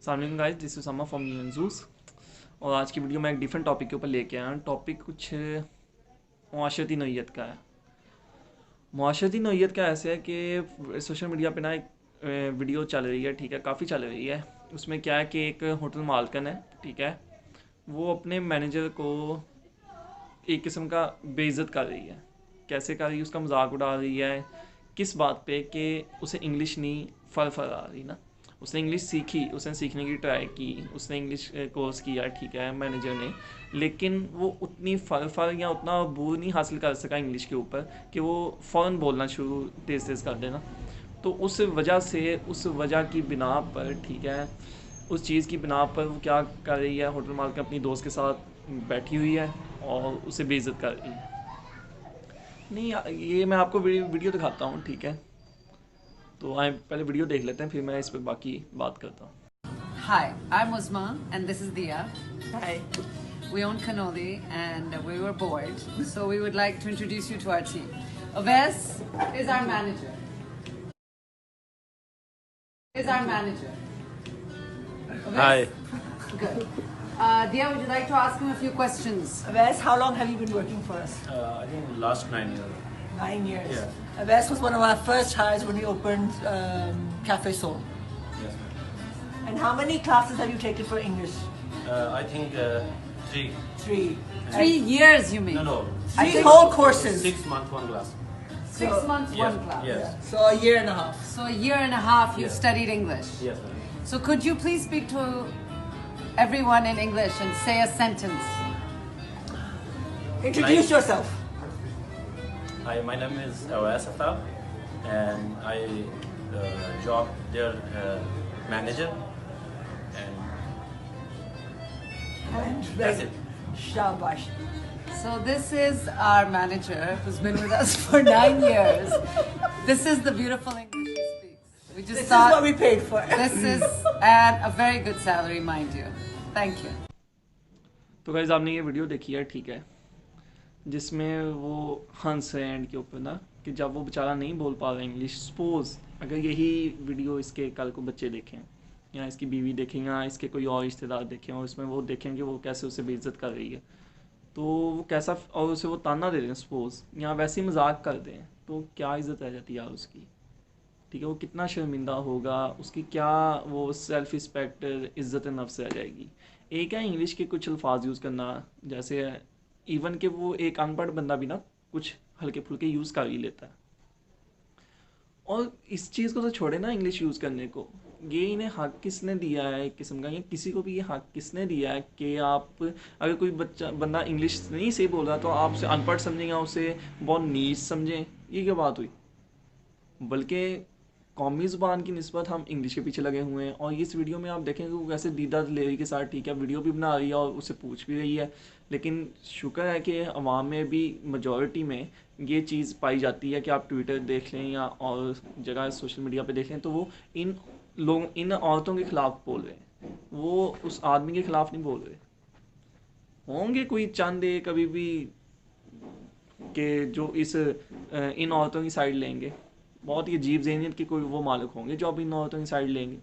सलाम guys, this is समा from यूजूस। और आज की वीडियो में एक डिफरेंट टॉपिक के ऊपर लेके आया हूँ। टॉपिक कुछ मुआशरती नोयत का है। मुआशरती नोयत का ऐसे है कि सोशल मीडिया पे ना एक वीडियो चल रही है, ठीक है, काफ़ी चल रही है। उसमें क्या है कि एक होटल मालकन है, ठीक है, वो अपने मैनेजर को एक किस्म का बेइज्जत कर रही है। कैसे कर रही है, उसका मजाक उड़ा रही है। किस बात पे कि उसे इंग्लिश नहीं फर आ रही ना। उसने इंग्लिश सीखी, उसने सीखने की ट्राई की, उसने इंग्लिश कोर्स किया, ठीक है, मैनेजर ने। लेकिन वो उतनी फर या उतना अबूर नहीं हासिल कर सका इंग्लिश के ऊपर कि वो फ़ौरन बोलना शुरू तेज़ तेज़ कर देना। तो उस वजह से, उस वजह की बिना पर, ठीक है, उस चीज़ की बिना पर वो क्या कर रही है, होटल मालिक अपनी दोस्त के साथ बैठी हुई है और उसे बेइज्जत कर रही है। नहीं, ये मैं आपको वीडियो दिखाता हूँ, ठीक है। तो आए पहले वीडियो देख लेते हैं, फिर मैं इस पर बाकी बात करता हूँ। Hi, I'm Uzma and this is Dia. Hi. We own Cannoli and we were bored, so we would like to introduce you to our team. Aves is our manager. Hi. Good. Dia, would you like to ask him a few questions? Wes, how long have you been working for us? I think last 9 years. 9 years. Yeah. Wes was one of our first hires when we opened Cafe Soul. Yes. And how many classes have you taken for English? I think 3. 3. 3 years, you mean? No. Three think- whole courses. 6 months, 1 class. 6 months, Yes. one class. Yes. So a year and a half. So a year and a half you Yes. studied English. Yes. Ma'am. So could you please speak to everyone in English and say a sentence? Introduce Like- yourself. Hi, my name is Awais Aftab, and I job their manager, and And that's it. Shabash. So this is our manager who's been with us for 9 years. This is the beautiful English he speaks. We just This is thought what we paid for. this is at a very good salary, mind you. Thank you. तो guys, आपने ये video देखी है, ठीक है, जिसमें वो हंस है एंड के ऊपर ना, कि जब वो बेचारा नहीं बोल पा रहा इंग्लिश। सपोज अगर यही वीडियो इसके कल को बच्चे देखें, या इसकी बीवी देखें, या इसके कोई और रिश्तेदार देखें, और इसमें वो देखें कि वो कैसे उसे बेइज्जत कर रही है, तो वो कैसा, और उसे वो ताना दे दें सपोज, या वैसे ही मजाक कर दें, तो क्या इज़्ज़त रह जाती है यार उसकी, ठीक है। वो कितना शर्मिंदा होगा, उसकी क्या वो सेल्फ रिस्पेक्ट, इज़्ज़त नफ्स रह जाएगी। एक है इंग्लिश के कुछ अल्फाज यूज़ करना, जैसे इवन कि वो एक अनपढ़ बंदा भी ना कुछ हल्के फुल्के यूज़ कर ही लेता है। और इस चीज़ को तो छोड़े ना, इंग्लिश यूज़ करने को, ये इन्हें हक किसने दिया है एक किस्म का, ये किसी को भी ये हक किसने दिया है कि आप, अगर कोई बंदा इंग्लिश नहीं सही बोल रहा तो आप उसे अनपढ़ समझें या उसे बहुत नीच समझें? ये क्या बात हुई? बल्कि कौमी ज़ुबान की निस्बत हम इंग्लिश के पीछे लगे हुए हैं। और इस वीडियो में आप देखेंगे वो कैसे दीदा दिलेरी के साथ, ठीक है, वीडियो भी बना रही है और उससे पूछ भी रही है। लेकिन शुक्र है कि अवाम में भी मेजॉरिटी में ये चीज़ पाई जाती है कि आप ट्विटर देख लें या और जगह सोशल मीडिया पे देख लें, तो वो इन औरतों के ख़िलाफ़ बोल रहे हैं, वो उस आदमी के ख़िलाफ़ नहीं बोल रहे। होंगे कोई चंद एक कभी भी कि जो इन औरतों की साइड लेंगे, बहुत ही अजीब ज़हनियत के कोई वो मालिक होंगे जो अब इन औरतों की साइड लेंगे।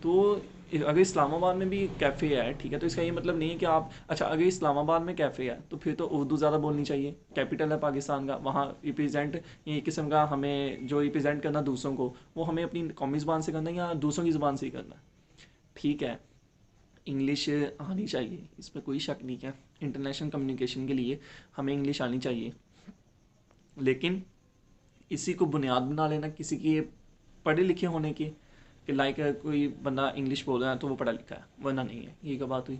तो अगर इस्लामाबाद में भी कैफ़े है, ठीक है, तो इसका ये मतलब नहीं है कि आप, अच्छा, अगर इस्लामाबाद में कैफ़े है तो फिर तो उर्दू ज़्यादा बोलनी चाहिए, कैपिटल है पाकिस्तान का, वहाँ रिप्रेजेंट ये किस्म का हमें जो रिप्रेजेंट करना दूसरों को, वो हमें अपनी कौमी ज़ुबान से करना है या दूसरों की ज़ुबान से ही करना है, ठीक है। इंग्लिश आनी चाहिए, इस पर कोई शक नहीं है। इंटरनेशनल कम्युनिकेशन के लिए हमें इंग्लिश आनी चाहिए, लेकिन इसी को बुनियाद बना लेना किसी की पढ़े लिखे होने की, कि लाइक कोई बंदा इंग्लिश बोल रहा है तो वो पढ़ा लिखा है, वरना नहीं है, ये क्या बात हुई?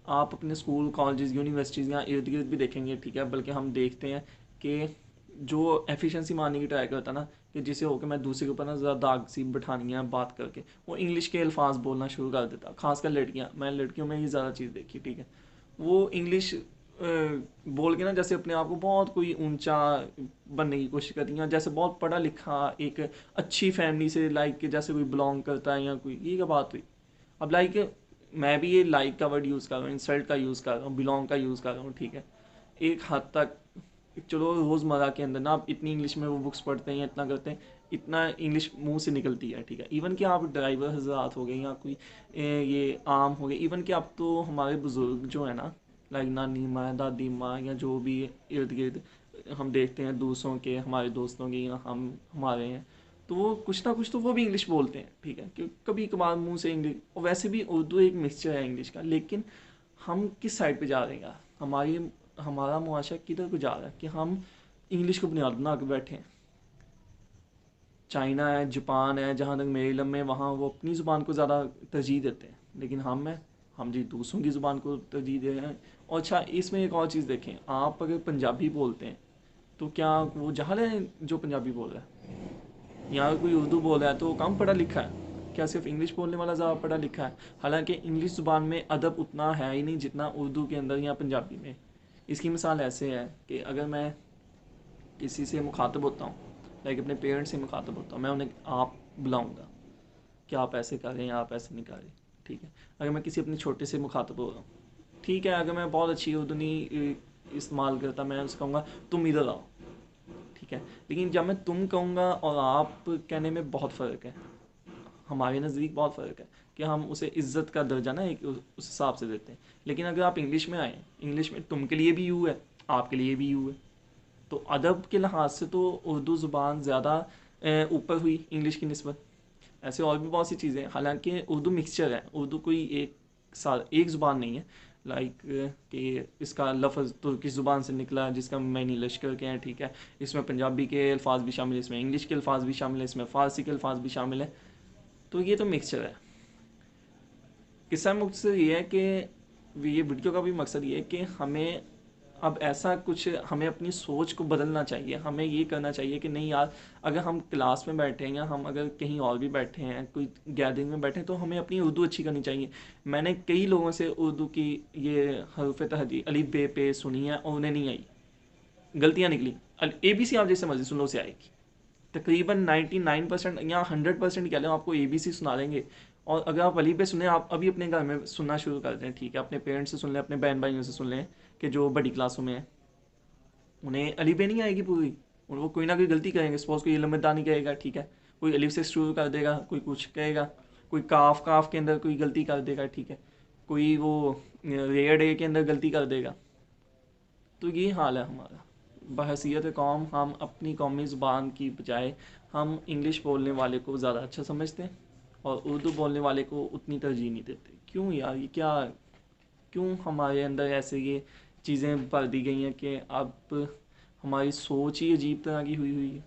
आप अपने स्कूल, कॉलेजेस, यूनिवर्सिटीज़ या इर्द गिर्द भी देखेंगे, ठीक है, बल्कि हम देखते हैं कि जो एफिशिएंसी मारने की ट्राई करता ना, कि जिसे हो कि मैं दूसरे के ऊपर ना ज़्यादा दाग सी बिठानी है बात करके, वो इंग्लिश के अल्फाज बोलना शुरू कर देता। खासकर लड़कियाँ, मैं लड़कियों में ये ज़्यादा चीज़ देखी, ठीक है, वो इंग्लिश बोल के ना जैसे अपने आप को बहुत कोई ऊंचा बनने की कोशिश करती हैं, जैसे बहुत पढ़ा लिखा एक अच्छी फैमिली से लाइक जैसे कोई बिलोंग करता है या कोई, ये क्या बात हुई? अब लाइक मैं भी ये लाइक का वर्ड यूज़ कर रहा हूँ, इंसल्ट का यूज़ कर रहा हूँ, बिलोंग का यूज़ कर रहा हूँ, ठीक है, एक हद तक चलो रोज़मर्रा के अंदर ना आप इतनी इंग्लिश में वो बुक्स पढ़ते हैं, इतना करते हैं, इतना इंग्लिश मुंह से निकलती है, ठीक है। इवन कि आप ड्राइवर हजरात हो गए या कोई ये आम हो गए, इवन कि आप तो हमारे बुज़ुर्ग जो है ना, लाइक नानी माँ, दादी माँ, या जो भी इर्द गिर्द हम देखते हैं दूसरों के, हमारे दोस्तों के या हम हमारे हैं, तो वो कुछ ना कुछ तो वो भी इंग्लिश बोलते हैं, ठीक है। कि कभी कभार मुंह से इंग्लिश, और वैसे भी उर्दू एक मिक्सचर है इंग्लिश का। लेकिन हम किस साइड पे जा रहे हैं यार, हमारा मुआशरा किधर को जा रहा है कि हम इंग्लिश को बुनियाद बना के बैठे हैं। चाइना है, जापान है, जहाँ तक मेरे इल्म में, वहाँ वो अपनी ज़ुबान को ज़्यादा तरजीह देते हैं, लेकिन हम जी दूसरों की ज़ुबान को तरजीह दे रहे हैं। और अच्छा, इसमें एक और चीज़ देखें, आप अगर पंजाबी बोलते हैं तो क्या वो जाहिल है जो पंजाबी बोल रहा है? या कोई उर्दू बोल रहा है तो वो कम पढ़ा लिखा है? क्या सिर्फ इंग्लिश बोलने वाला ज़्यादा पढ़ा लिखा है? हालांकि इंग्लिश ज़ुबान में अदब उतना है ही नहीं जितना उर्दू के अंदर या पंजाबी में। इसकी मिसाल ऐसे है कि अगर मैं किसी से मुखातब होता हूँ, लाइक अपने पेरेंट्स से मुखातब होता हूँ, मैं उन्हें आप बुलाऊँगा कि आप ऐसे कर रहे हैं, आप ऐसे नहीं कर रहे, ठीक है। अगर मैं किसी अपने छोटे से मुखातब हो रहा हूँ, ठीक है, अगर मैं बहुत अच्छी उर्दू नहीं इस्तेमाल करता, मैं उसको कहूँगा तुम इधर आओ, ठीक है। लेकिन जब मैं तुम कहूँगा और आप कहने में बहुत फ़र्क है, हमारे नज़दीक बहुत फ़र्क है कि हम उसे इज़्ज़त का दर्जा ना एक उस हिसाब से देते हैं। लेकिन अगर आप इंग्लिश में आए, इंग्लिश में तुम के लिए भी यू है, आपके लिए भी यू है, तो अदब के लिहाज से तो उर्दू ज़ुबान ज़्यादा ऊपर हुई इंग्लिश की निस्बत। ऐसे और भी बहुत सी चीज़ें हैं, हालांकि उर्दू मिक्सचर है, उर्दू कोई एक ज़ुबान नहीं है। लाइक कि इसका लफ्ज़ तुर्की ज़ुबान से निकला जिसका मैनी लश्कर के हैं, ठीक है। इसमें पंजाबी के अल्फाज भी शामिल है, इसमें इंग्लिश के अल्फाज भी शामिल है, इसमें फ़ारसी के अल्फाज भी शामिल है। तो ये तो मिक्सचर है। किस्सा मुख्तसर ये है कि ये वीडियो का भी मकसद ये है कि हमें अब ऐसा कुछ, हमें अपनी सोच को बदलना चाहिए। हमें ये करना चाहिए कि नहीं यार, अगर हम क्लास में बैठे हैं या हम अगर कहीं और भी बैठे हैं, कोई गैदरिंग में बैठे हैं, तो हमें अपनी उर्दू अच्छी करनी चाहिए। मैंने कई लोगों से उर्दू की ये हरूफ तहजी अलिफ बे पे सुनी है और उन्हें नहीं आई, गलतियाँ निकली। ABC आप जैसे मर्जी सुनो से आएगी, तकरीबन 99% या 100% कह लो आपको ABC सुना देंगे। और अगर आप अली पे सुने, आप अभी अपने घर में सुनना शुरू कर दें, ठीक है, अपने पेरेंट्स से सुन लें, अपने बहन भाइयों से सुन लें कि जो बड़ी क्लासों में हैं, उन्हें अली पे नहीं आएगी पूरी, वो कोई ना कोई गलती करेंगे। सपोज कोई लम्बदानी कहेगा, ठीक है, कोई अलिफ से शुरू कर देगा, कोई कुछ कहेगा, कोई काफ के अंदर कोई गलती कर देगा, ठीक है, कोई वो रेयर डे के अंदर गलती कर देगा। तो ये हाल है हमारा। बहसीयत कौम हम अपनी कौमी ज़ुबान की बजाय हम इंग्लिश बोलने वाले को ज़्यादा अच्छा समझते हैं और उर्दू बोलने वाले को उतनी तरजीह नहीं देते। क्यों यार, ये क्या, क्यों हमारे अंदर ऐसे ये चीज़ें भर दी गई हैं कि अब हमारी सोच ही अजीब तरह की हुई है।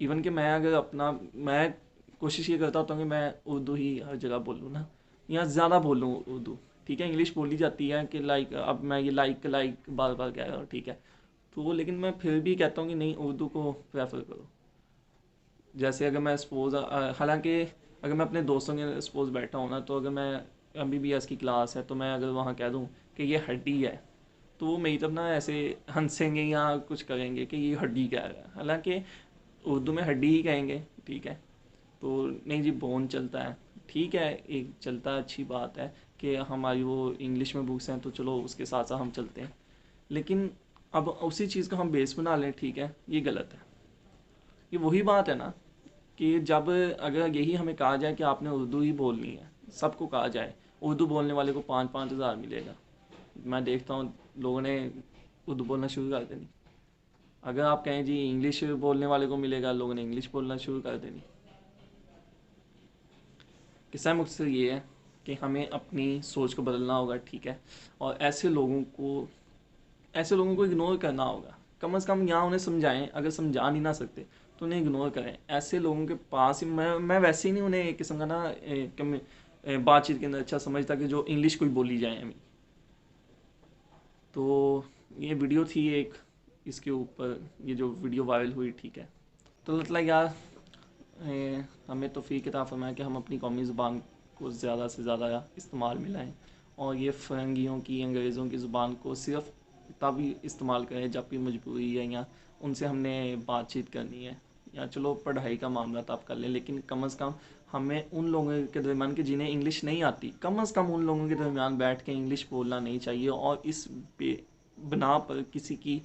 इवन कि मैं कोशिश ये करता हूँ कि मैं उर्दू ही हर जगह बोलूँ ना, या ज़्यादा बोलूँ उर्दू, ठीक है। इंग्लिश बोली जाती है कि लाइक, अब मैं ये लाइक बार बार कह रहा हूँ, ठीक है, तो लेकिन मैं फिर भी कहता हूँ कि नहीं, उर्दू को प्रेफर करो। जैसे अगर मैं सपोज़, हालांकि अगर मैं अपने दोस्तों के सपोज़ बैठा हूँ ना, तो अगर मैं MBBS की क्लास है तो मैं अगर वहाँ कह दूँ कि ये हड्डी है, तो वो मेरी तरफ ना ऐसे हंसेंगे या कुछ करेंगे कि ये हड्डी कह रहा है, हालांकि उर्दू में हड्डी ही कहेंगे, ठीक है। तो नहीं जी, बोन चलता है, ठीक है, एक चलता है, अच्छी बात है कि हमारी वो इंग्लिश में बुक्स हैं तो चलो उसके साथ साथ हम चलते हैं। लेकिन अब उसी चीज़ को हम बेस बना लें, ठीक है, ये गलत है। ये वही बात है ना कि जब अगर यही हमें कहा जाए कि आपने उर्दू ही बोलनी है, सबको कहा जाए उर्दू बोलने वाले को 5-5 हज़ार मिलेगा, मैं देखता हूँ लोगों ने उर्दू बोलना शुरू कर देनी। अगर आप कहें जी इंग्लिश बोलने वाले को मिलेगा, लोगों ने इंग्लिश बोलना शुरू कर देनी। किस्सा मुख्तसर ये है कि हमें अपनी सोच को बदलना होगा, ठीक है, और ऐसे लोगों को इग्नोर करना होगा। कम से कम यहाँ उन्हें समझाएं, अगर समझा नहीं ना सकते तो उन्हें इग्नोर करें। ऐसे लोगों के पास ही मैं वैसे ही नहीं उन्हें एक किस्म का ना बातचीत के अंदर अच्छा समझता कि जो इंग्लिश कोई बोली जाए हमें। तो ये वीडियो थी एक, इसके ऊपर ये जो वीडियो वायरल हुई, ठीक है। तो मतलब यार, हमें तौफीक अता फरमाए कि हम अपनी कौमी ज़ुबान को ज़्यादा से ज़्यादा इस्तेमाल में लाएँ और ये फ़रंगियों की, अंग्रेज़ों की ज़ुबान को सिर्फ तभी इस्तेमाल करें जब भी मजबूरी है या उनसे हमने बातचीत करनी है, या चलो पढ़ाई का मामला तो आप कर लें, लेकिन कम से कम हमें उन लोगों के दरमियान के जिन्हें इंग्लिश नहीं आती, कम से कम उन लोगों के दरमियान बैठ के इंग्लिश बोलना नहीं चाहिए और इस बना पर किसी की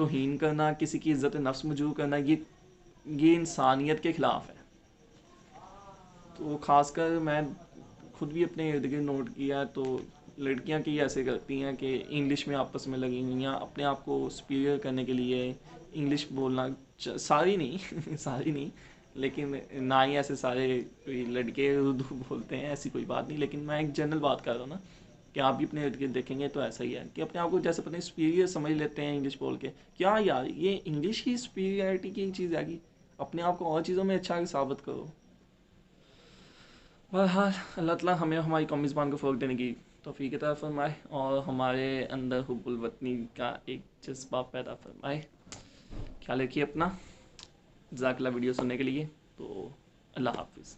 توہین کرنا, کسی کی عزت نفس مجروح کرنا, یہ انسانیت کے خلاف ہے. تو خاص کر میں خود بھی اپنے ارد گرد نوٹ کیا تو لڑکیاں کی ایسے کرتی ہیں کہ انگلش میں آپس میں لگی ہوئی ہیں اپنے آپ کو سپیریئر کرنے کے لیے. انگلش بولنا ساری نہیں لیکن نہ ہی ایسے سارے کوئی لڑکے اردو بولتے ہیں, ایسی کوئی بات نہیں, لیکن میں ایک جنرل بات کر رہا ہوں نا کہ آپ بھی اپنے ارد گرد دیکھیں گے تو ایسا ہی ہے کہ اپنے آپ کو جیسے پتہ نہیں سپیریئر سمجھ لیتے ہیں انگلش بول کے. کیا یار یہ انگلش کی سپیریئرٹی کی چیز ہے کہ اپنے آپ کو اور چیزوں میں اچھا ثابت کرو. بہرحال اللہ تعالیٰ ہمیں ہماری قومی زبان کو فروغ دینے کی توفیق عطا فرمائے اور ہمارے اندر حب الوطنی کا ایک جذبہ پیدا فرمائے. خیال رکھیے اپنا. جزاک اللہ ویڈیو سننے کے لیے. تو اللہ حافظ.